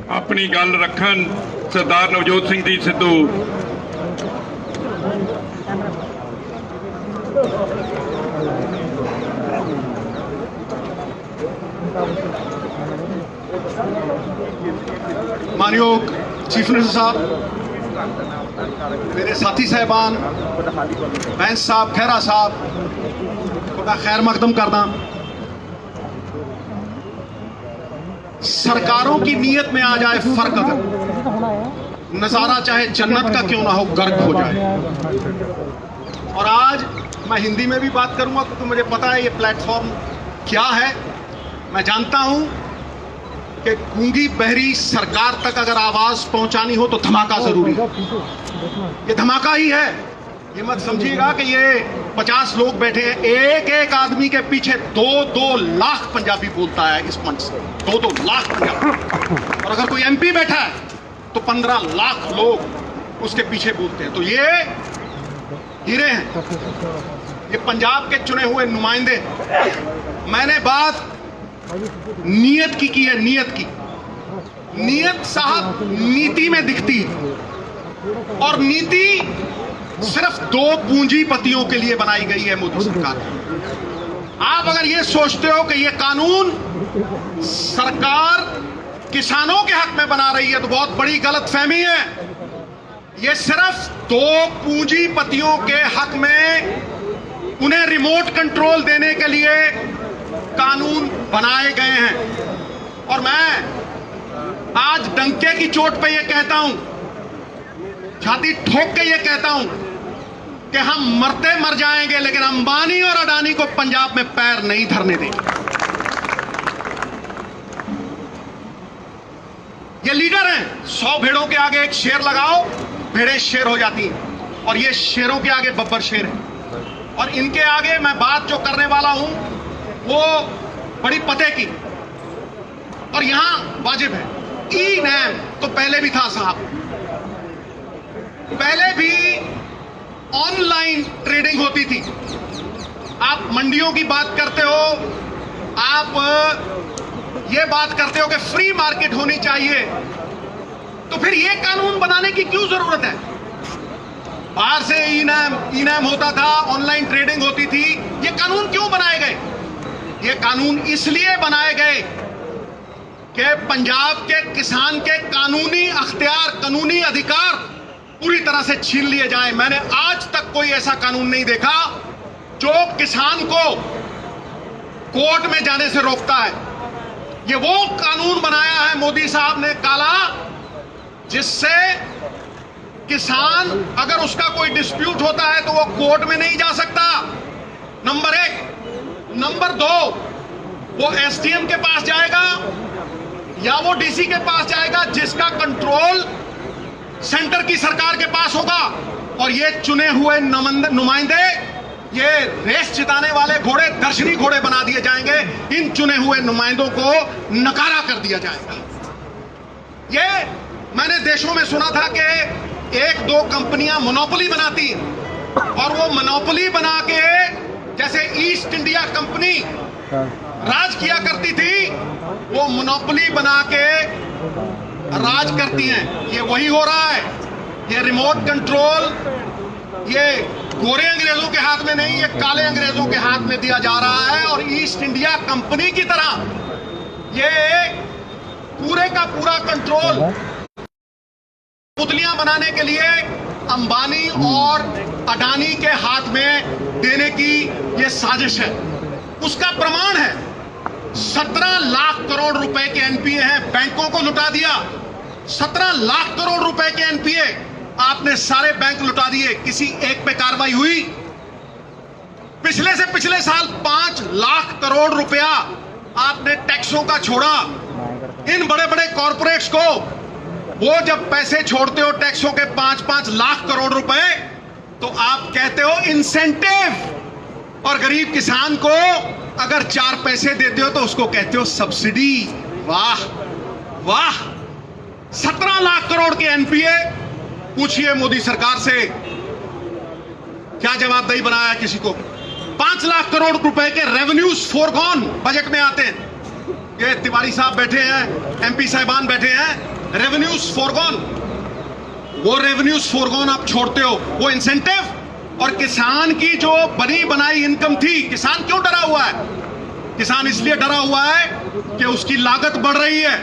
अपनी गल रखन सरदार नवजोत सिंह जी सिद्धू। मानयोग चीफ मिनिस्टर साहब, मेरे साथी साहबान, बैंस साहब, खैरा साहब, खुदा खैर मकदम करना। सरकारों की नीयत में आ जाए फर्क, अगर नजारा चाहे जन्नत का क्यों ना हो गर्क हो जाए। और आज मैं हिंदी में भी बात करूंगा क्योंकि मुझे पता है ये प्लेटफॉर्म क्या है। मैं जानता हूं कि गूंगी बहरी सरकार तक अगर आवाज पहुंचानी हो तो धमाका जरूरी है। ये धमाका ही है। ये मत समझिएगा कि ये 50 लोग बैठे हैं। एक एक आदमी के पीछे 2-2 लाख पंजाबी बोलता है इस मंच से, 2-2 लाख पंजाबी। और अगर कोई एमपी बैठा है तो 15 लाख लोग उसके पीछे बोलते हैं। तो ये हीरे हैं, ये पंजाब के चुने हुए नुमाइंदे। मैंने बात नीयत की है। नीयत साहब नीति में दिखती है, और नीति सिर्फ 2 पूंजीपतियों के लिए बनाई गई है मोदी सरकार। आप अगर ये सोचते हो कि ये कानून सरकार किसानों के हक में बना रही है तो बहुत बड़ी गलतफहमी है। ये सिर्फ 2 पूंजीपतियों के हक में उन्हें रिमोट कंट्रोल देने के लिए कानून बनाए गए हैं। और मैं आज डंके की चोट पे ये कहता हूं, छाती ठोक के ये कहता हूं कि हम मरते मर जाएंगे लेकिन अंबानी और अडानी को पंजाब में पैर नहीं धरने देंगे। ये लीडर हैं। 100 भेड़ों के आगे एक शेर लगाओ, भेड़ें शेर हो जाती हैं, और ये शेरों के आगे बब्बर शेर है। और इनके आगे मैं बात जो करने वाला हूं वो बड़ी पते की, और यहां वाजिब है। ई नैम तो पहले भी था साहब, पहले भी ऑनलाइन ट्रेडिंग होती थी। आप मंडियों की बात करते हो, आप ये बात करते हो कि फ्री मार्केट होनी चाहिए, तो फिर ये कानून बनाने की क्यों जरूरत है? बाहर से ई नैम होता था, ऑनलाइन ट्रेडिंग होती थी। ये कानून क्यों बनाए गए? ये कानून इसलिए बनाए गए कि पंजाब के किसान के कानूनी अख्तियार, कानूनी अधिकार पूरी तरह से छीन लिए जाए। मैंने आज तक कोई ऐसा कानून नहीं देखा जो किसान को कोर्ट में जाने से रोकता है। ये वो कानून बनाया है मोदी साहब ने काला, जिससे किसान अगर उसका कोई डिस्प्यूट होता है तो वो कोर्ट में नहीं जा सकता, नंबर 1। नंबर 2, वो एसडीएम के पास जाएगा या वो डीसी के पास जाएगा, जिसका कंट्रोल सेंटर की सरकार के पास होगा। और ये चुने हुए नुमाइंदे, ये रेस जिताने वाले घोड़े दर्शनी घोड़े बना दिए जाएंगे। इन चुने हुए नुमाइंदों को नकारा कर दिया जाएगा। ये मैंने देशों में सुना था कि 1-2 कंपनियां मोनोपोली बनाती हैं, और वो मोनोपोली बना के, जैसे ईस्ट इंडिया कंपनी राज किया करती थी, वो मोनोपोली बना के राज करती हैं। ये वही हो रहा है। ये रिमोट कंट्रोल ये गोरे अंग्रेजों के हाथ में नहीं, ये काले अंग्रेजों के हाथ में दिया जा रहा है। और ईस्ट इंडिया कंपनी की तरह ये पूरे का पूरा कंट्रोल पुतलियां बनाने के लिए अंबानी और अडानी के हाथ में देने की ये साजिश है। उसका प्रमाण है 17 लाख करोड़ रुपए के एनपीए हैं, बैंकों को लुटा दिया। 17 लाख करोड़ रुपए के एनपीए आपने सारे बैंक लुटा दिए, किसी एक पे कार्रवाई हुई? पिछले से पिछले साल 5 लाख करोड़ रुपया आपने टैक्सों का छोड़ा। इन बड़े बड़े कॉरपोरेट्स को वो जब पैसे छोड़ते हो टैक्सों के 5-5 लाख करोड़ रुपए, तो आप कहते हो इंसेंटिव, और गरीब किसान को अगर 4 पैसे देते हो तो उसको कहते हो सब्सिडी। वाह वाह, 17 लाख करोड़ के एनपीए। पूछिए मोदी सरकार से क्या जवाबदेही बनाया है किसी को? 5 लाख करोड़ रुपए के रेवेन्यूज फोरगॉन बजट में आते हैं। ये तिवारी साहब बैठे हैं, एमपी साहिबान बैठे हैं, रेवेन्यूज फॉरगॉन। वो रेवेन्यूज फॉरगॉन आप छोड़ते हो, वो इंसेंटिव और किसान की जो बनी बनाई इनकम थी। किसान क्यों डरा हुआ है? किसान इसलिए डरा हुआ है कि उसकी लागत बढ़ रही है,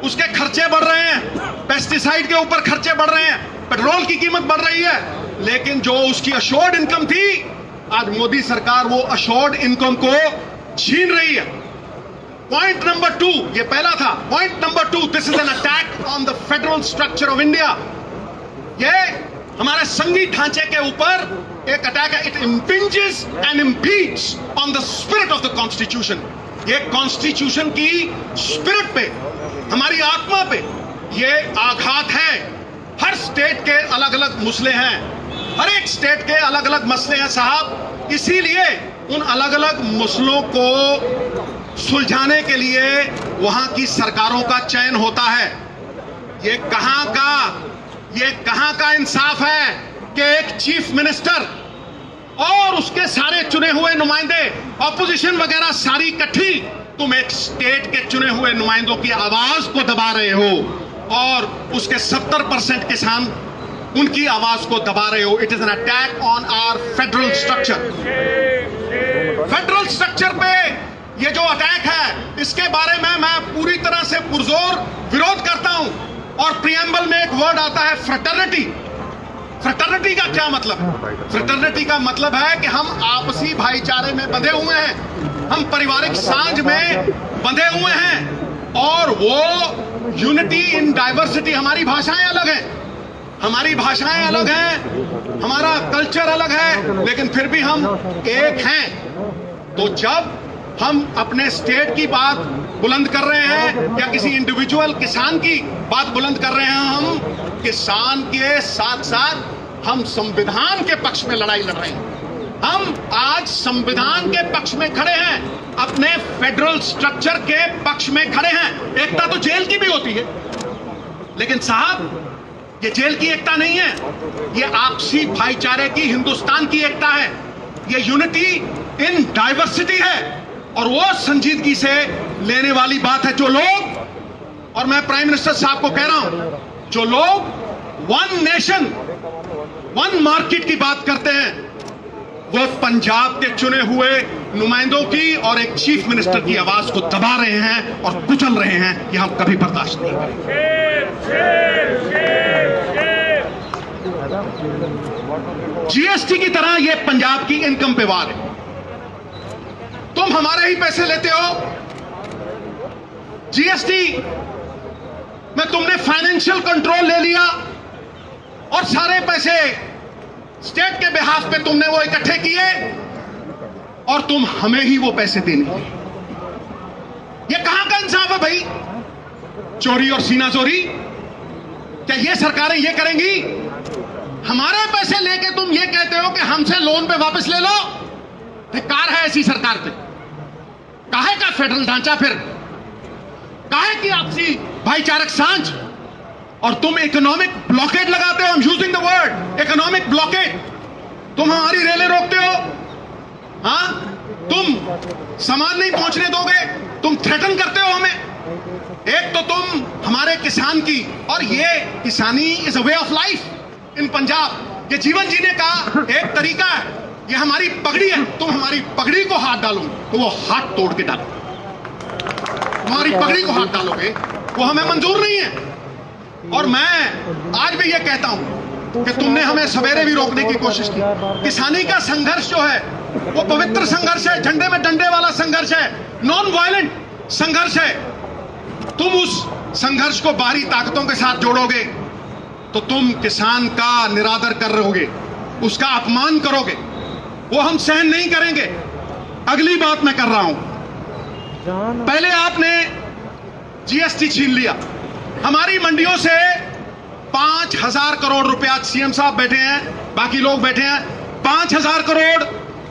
उसके खर्चे बढ़ रहे हैं, पेस्टिसाइड के ऊपर खर्चे बढ़ रहे हैं, पेट्रोल की कीमत बढ़ रही है। लेकिन जो उसकी अश्योर्ड इनकम थी, आज मोदी सरकार वो अश्योर्ड इनकम को छीन रही है। पॉइंट नंबर 2, ये पहला था। Point number 2, this is an attack on the federal structure of India. ये हमारे संघीय ढांचे के ऊपर एक अटैक है। It impinges and impedes on the spirit of the constitution. ये कॉन्स्टिट्यूशन की स्पिरिट पे, हमारी आत्मा पे ये आघात है। हर स्टेट के अलग अलग मसले हैं, हर एक स्टेट के अलग अलग मसले हैं साहब। इसीलिए उन अलग अलग मसलों को सुलझाने के लिए वहां की सरकारों का चयन होता है। ये कहां का इंसाफ है कि एक चीफ मिनिस्टर और उसके सारे चुने हुए नुमाइंदे, ऑपोजिशन वगैरह सारी इकट्ठी, तुम एक स्टेट के चुने हुए नुमाइंदों की आवाज को दबा रहे हो और उसके 70% किसान उनकी आवाज को दबा रहे हो। It is an attack on our federal structure. Federal structure पे ये जो अटैक है, इसके बारे में मैं पूरी तरह से पुरजोर विरोध करता हूं। और प्रियम्बल में एक वर्ड आता है फ्रेटर्निटी। फ्रेटर्निटी का क्या मतलब है? फ्रेटर्निटी का मतलब है कि हम आपसी भाईचारे में बंधे हुए हैं, हम पारिवारिक साझ में बंधे हुए हैं। और वो यूनिटी इन डाइवर्सिटी, हमारी भाषाएं अलग हैं, हमारी भाषाएं अलग हैं, हमारा कल्चर अलग है, लेकिन फिर भी हम एक हैं। तो जब हम अपने स्टेट की बात बुलंद कर रहे हैं या किसी इंडिविजुअल किसान की बात बुलंद कर रहे हैं, हम किसान के साथ साथ हम संविधान के पक्ष में लड़ाई लड़ रहे हैं। हम आज संविधान के पक्ष में खड़े हैं, अपने फेडरल स्ट्रक्चर के पक्ष में खड़े हैं। एकता तो जेल की भी होती है, लेकिन साहब ये जेल की एकता नहीं है, ये आपसी भाईचारे की हिंदुस्तान की एकता है। ये यूनिटी इन डाइवर्सिटी है और वो संजीदगी से लेने वाली बात है। जो लोग, और मैं प्राइम मिनिस्टर साहब को कह रहा हूं, जो लोग वन नेशन वन मार्केट की बात करते हैं, वो पंजाब के चुने हुए नुमाइंदों की और एक चीफ मिनिस्टर की आवाज को दबा रहे हैं और कुचल रहे हैं। ये हम कभी बर्दाश्त नहीं करेंगे। जीएसटी की तरह ये पंजाब की इनकम पे वार है। तुम हमारे ही पैसे लेते हो। जीएसटी में तुमने फाइनेंशियल कंट्रोल ले लिया और सारे पैसे स्टेट के बिहाफ पे तुमने वो इकट्ठे किए और तुम हमें ही वो पैसे देने। ये कहां का इंसाफ है भाई? चोरी और सीना चोरी, क्या ये सरकारें ये करेंगी? हमारे पैसे लेके तुम ये कहते हो कि हमसे लोन पे वापस ले लो। धिक्कार है ऐसी सरकार पे। काहे का फेडरल ढांचा, फिर काहे की आपसी भाईचारक सांझ? और तुम इकोनॉमिक ब्लॉकेज लगाते हो। I am using the word economic blockage. तुम हमारी रेलें रोकते हो, हाँ? तुम सामान नहीं पहुंचने दोगे, तुम थ्रेटन करते हो हमें। एक तो तुम हमारे किसान की, और ये किसानी is a way of life in Punjab, ये जीवन जीने का एक तरीका है, ये हमारी पगड़ी है। तुम हमारी पगड़ी को हाथ डालो तो वो हाथ तोड़ के डालो। हमारी पगड़ी को हाथ डालोगे वो हमें मंजूर नहीं है। और मैं आज भी ये कहता हूं कि तुमने हमें सवेरे भी रोकने की कोशिश की। किसानी का संघर्ष जो है वो पवित्र संघर्ष है, झंडे में डंडे वाला संघर्ष है, नॉन वायलेंट संघर्ष है। तुम उस संघर्ष को बाहरी ताकतों के साथ जोड़ोगे तो तुम किसान का निरादर कर रहोगे, उसका अपमान करोगे, वो हम सहन नहीं करेंगे। अगली बात मैं कर रहा हूं, पहले आपने जीएसटी छीन लिया हमारी मंडियों से। 5,000 करोड़ रुपया, सीएम साहब बैठे हैं, बाकी लोग बैठे हैं, 5,000 करोड़,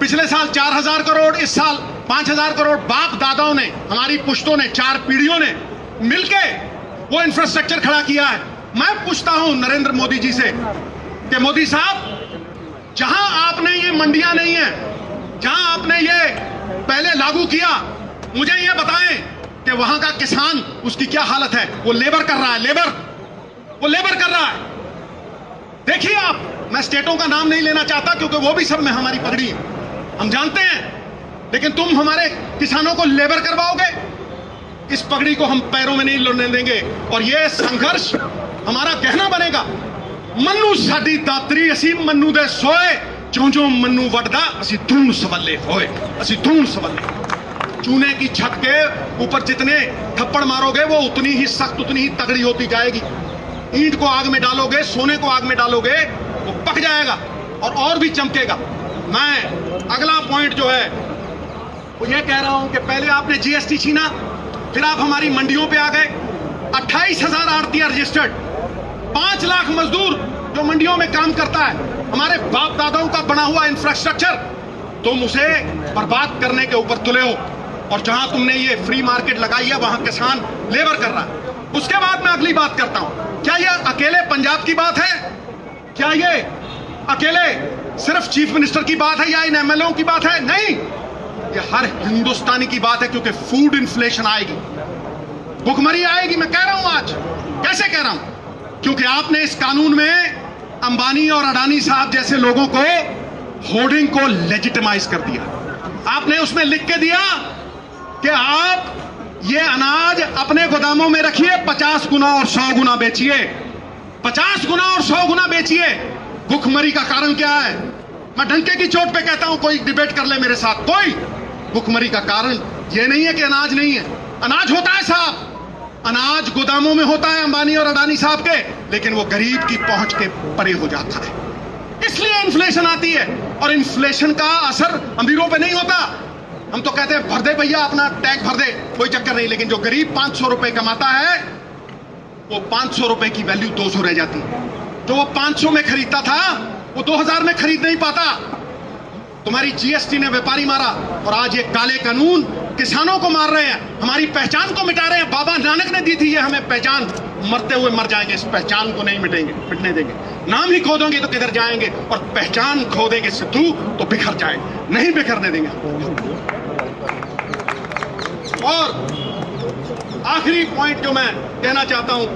पिछले साल 4,000 करोड़, इस साल 5,000 करोड़ बाप दादाओं ने, हमारी पुश्तों ने, 4 पीढ़ियों ने मिलके वो इंफ्रास्ट्रक्चर खड़ा किया है। मैं पूछता हूं नरेंद्र मोदी जी से कि मोदी साहब, जहां आपने ये मंडियां नहीं है, जहां आपने ये पहले लागू किया, मुझे ये बताएं कि वहां का किसान, उसकी क्या हालत है। वो लेबर कर रहा है, वो लेबर कर रहा है। देखिए आप, मैं स्टेटों का नाम नहीं लेना चाहता क्योंकि वो भी सब में हमारी पगड़ी है, हम जानते हैं, लेकिन तुम हमारे किसानों को लेबर करवाओगे, इस पगड़ी को हम पैरों में नहीं लड़ने देंगे। और यह संघर्ष हमारा कहना बनेगा, मन्नू साडी दातरी असी मन्नू दे सोए, जो जो मन्नू वडदा असी धूण सवल्ले होए, असी धूण सवल्ले। चूने की छत के ऊपर जितने थप्पड़ मारोगे वो उतनी ही सख्त, उतनी ही तगड़ी होती जाएगी। ईंट को आग में डालोगे, सोने को आग में डालोगे, वो पक जाएगा और भी चमकेगा। मैं अगला पॉइंट जो है वो ये कह रहा हूं कि पहले आपने जीएसटी छीना, फिर आप हमारी मंडियों पे आ गए। 28,000 आड़तिया रजिस्टर्ड, 5 लाख मजदूर जो मंडियों में काम करता है, हमारे बाप दादाओं का बना हुआ इंफ्रास्ट्रक्चर, तुम उसे बर्बाद करने के ऊपर तुले हो। और जहां तुमने ये फ्री मार्केट लगाई है वहां किसान लेबर कर रहा है। उसके बाद मैं अगली बात करता हूं, क्या यह अकेले पंजाब की बात है? क्या ये अकेले सिर्फ चीफ मिनिस्टर की बात है या इन एमएलओ की बात है? नहीं, ये हर हिंदुस्तानी की बात है, क्योंकि फूड इन्फ्लेशन आएगी, भुखमरी आएगी। मैं कह रहा हूं आज, कैसे कह रहा हूं? क्योंकि आपने इस कानून में अंबानी और अडानी साहब जैसे लोगों को होर्डिंग को लेजिटिमाइज कर दिया। आपने उसमें लिख के दिया कि आप ये अनाज अपने गोदामों में रखिए, 50 गुना और 100 गुना बेचिए, 50 गुना और 100 गुना बेचिए। भुखमरी का कारण क्या है? मैं डंके की चोट पे कहता हूं, कोई डिबेट कर ले मेरे साथ, कोई। भुखमरी का कारण ये नहीं है कि अनाज नहीं है, अनाज होता है साहब, अनाज गोदामों में होता है अंबानी और अडानी साहब के, लेकिन वो गरीब की पहुंच के परे हो जाता है, इसलिए इन्फ्लेशन आती है। और इन्फ्लेशन का असर अमीरों पे नहीं होता। हम तो कहते हैं भर दे भैया, अपना टैक्स भर दे, कोई चक्कर नहीं, लेकिन जो गरीब 500 रुपए कमाता है, वो 500 रुपए की वैल्यू 200 रह जाती है। जो वो 500 में खरीदता था वो 2000 में खरीद नहीं पाता। तुम्हारी जीएसटी ने व्यापारी मारा, और आज ये काले कानून किसानों को मार रहे हैं, हमारी पहचान को मिटा रहे हैं। बाबा नानक ने दी थी ये हमें पहचान, मरते हुए मर जाएंगे, इस पहचान को नहीं मिटने देंगे। नाम ही खो दोगे तो किधर जाएंगे, और पहचान खो देंगे सिद्धू तो बिखर जाएंगे, नहीं बिखरने देंगे। और आखिरी पॉइंट जो मैं कहना चाहता हूं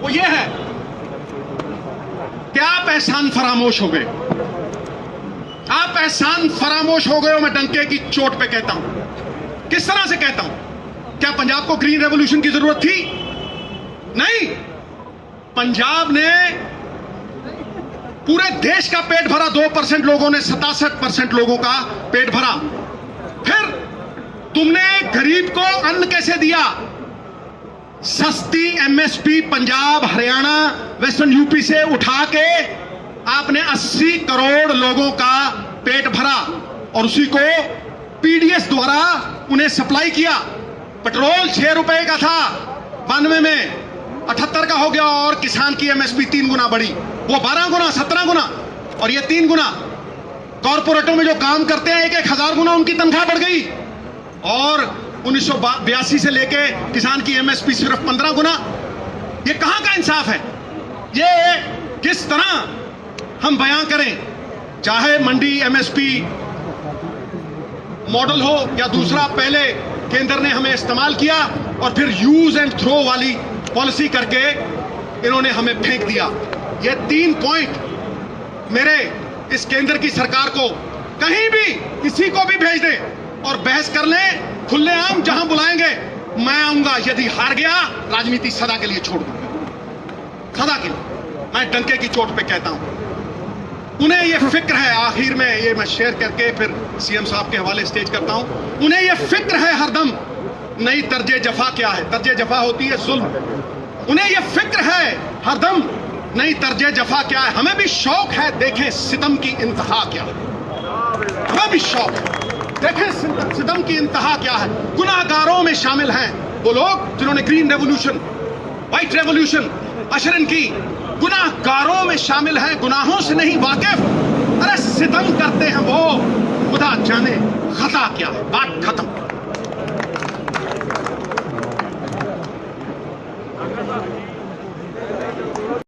वो ये है कि आप एहसान फरामोश हो गए, आप एहसान फरामोश हो गए हो। मैं डंके की चोट पे कहता हूं। किस तरह से कहता हूं? क्या पंजाब को ग्रीन रेवोल्यूशन की जरूरत थी? नहीं, पंजाब ने पूरे देश का पेट भरा, 2% लोगों ने 67% लोगों का पेट भरा। फिर तुमने गरीब को अन्न कैसे दिया? सस्ती MSP Punjab, Haryana, western UP से उठा के आपने 80 करोड़ लोगों का पेट भरा, और उसी को पीडीएस द्वारा उन्हें सप्लाई किया। पेट्रोल 6 रुपए का था 92 में, 78 का हो गया, और किसान की एमएसपी 3 गुना बढ़ी, वो 12 गुना, 17 गुना, और ये 3 गुना। कॉर्पोरेटों में जो काम करते हैं 1,000 गुना उनकी तनख्वाह बढ़ गई, और 1982 से लेके किसान की एमएसपी सिर्फ 15 गुना। ये कहां का इंसाफ है? ये किस तरह हम बयां करें? चाहे मंडी एमएसपी मॉडल हो या दूसरा, पहले केंद्र ने हमें इस्तेमाल किया और फिर यूज एंड थ्रो वाली पॉलिसी करके इन्होंने हमें फेंक दिया। ये 3 पॉइंट मेरे इस केंद्र की सरकार को कहीं भी किसी को भी भेज दे और बहस कर ले, खुलेआम जहां बुलाएंगे मैं आऊंगा। यदि हार गया, राजनीति सदा के लिए छोड़ दूंगा, सदा के लिए। मैं डंके की चोट पे कहता हूं। उन्हें यह फिक्र है, आखिर में ये मैं शेयर करके फिर सीएम साहब के हवाले स्टेज करता हूं, उन्हें यह फिक्र है हरदम, नई तर्जे जफा क्या है? तर्जे जफा होती है जुल्म। उन्हें यह फिक्र है हरदम, नई तर्जे जफा क्या है? हमें भी शौक है देखें सितम की इंतहा क्या है, हमें भी शौक है देखें सितम की इंतहा क्या है। गुनाहगारों में शामिल हैं वो लोग जिन्होंने ग्रीन रेवोल्यूशन, व्हाइट रेवोल्यूशन अशरन की। गुनाहगारों में शामिल हैं, गुनाहों से नहीं वाकिफ। अरे सितम करते हैं वो, खुदा जाने खता क्या है। बात खत्म।